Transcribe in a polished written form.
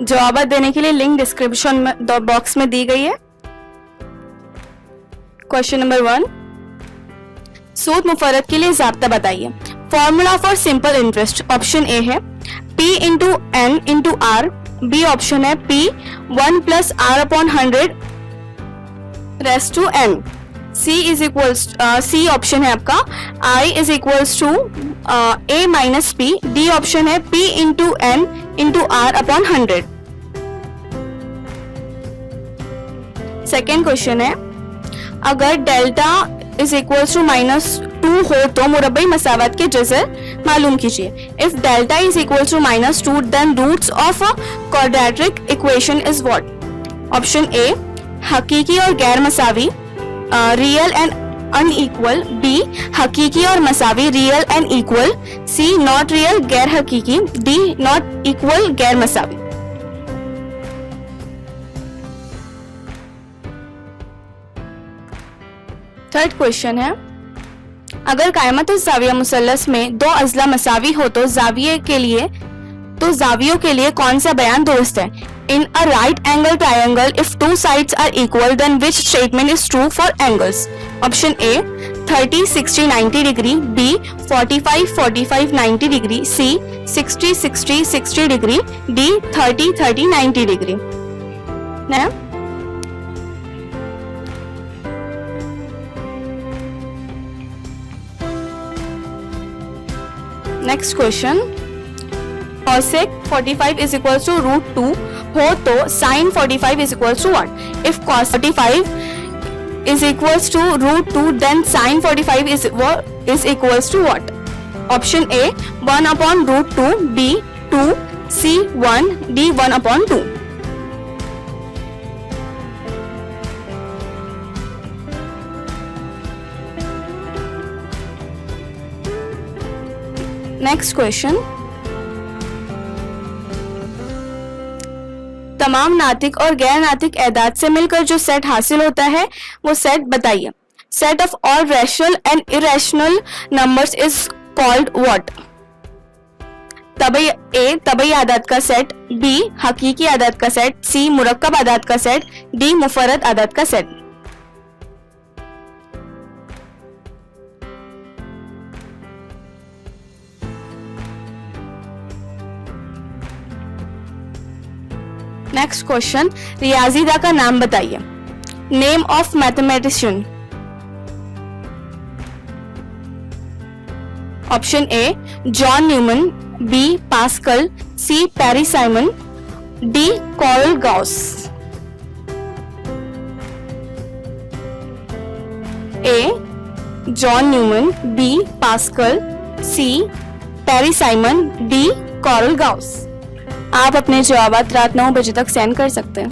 जवाब देने के लिए लिंक डिस्क्रिप्शन बॉक्स में दी गई है। क्वेश्चन नंबर 1, सूद मुफर्रद के लिए ज़ाब्ता बताइए। Formula for simple interest option A है P into N into R, B option है P 1 plus R upon 100 raised to n, C option है आपका I is equals to A minus P, D option है P into N into R upon 100। Second question है, अगर delta is equals to -2 हो तो मुरब्बई मसावत के जज़र मालूम कीजिए। If delta is equals to -2 then roots of quadratic equation is what. Option A हकीकी और गैर मसावी, रियल एंड अनइक्वल, बी हकीकी और मसावी, real and equal, C not real गैर हकीकी, डी नॉट इक्वल गैर मसावी। थर्ड क्वेश्चन है, अगर कायमत ज़ाविया मुसल्लस में दो अज़ला मसावी हो तो ज़ावियों के लिए कौन सा बयान दुरुस्त है। In a right angle triangle if two sides are equal then which statement is true for angles. Option A 30 60 90 degree, B 45 45 90 degree, C 60 60 60 degree, D 30 30 90 degree. Next question, cosec 45 is equals to √2 हो तो sin 45 is equals to what? If cos 45 is equals to √2 then sin 45 is equals to what? Option A 1 upon √2, B 2, C 1, D 1 upon 2। Next question, तमाम नातिक और गैर नातिक एदाद से मिलकर जो set हासिल होता है वो सेट बताइए। Set of all rational and irrational numbers is called what. तबई आदाद का सेट, बी हकीकी आदाद का सेट, सी मुरक्कब आदाद का सेट, डी मुफर्रद आदाद का सेट। नेक्स्ट क्वेश्चन, रियाजीदा का नाम बताइए। Name of mathematician. Option A John Neumann, B Pascal, C Perry Simon, D Carl Gauss. A John Neumann, B Pascal, C Perry Simon, D Carl Gauss. आप अपने जवाब रात 9 बजे तक सेंड कर सकते हैं।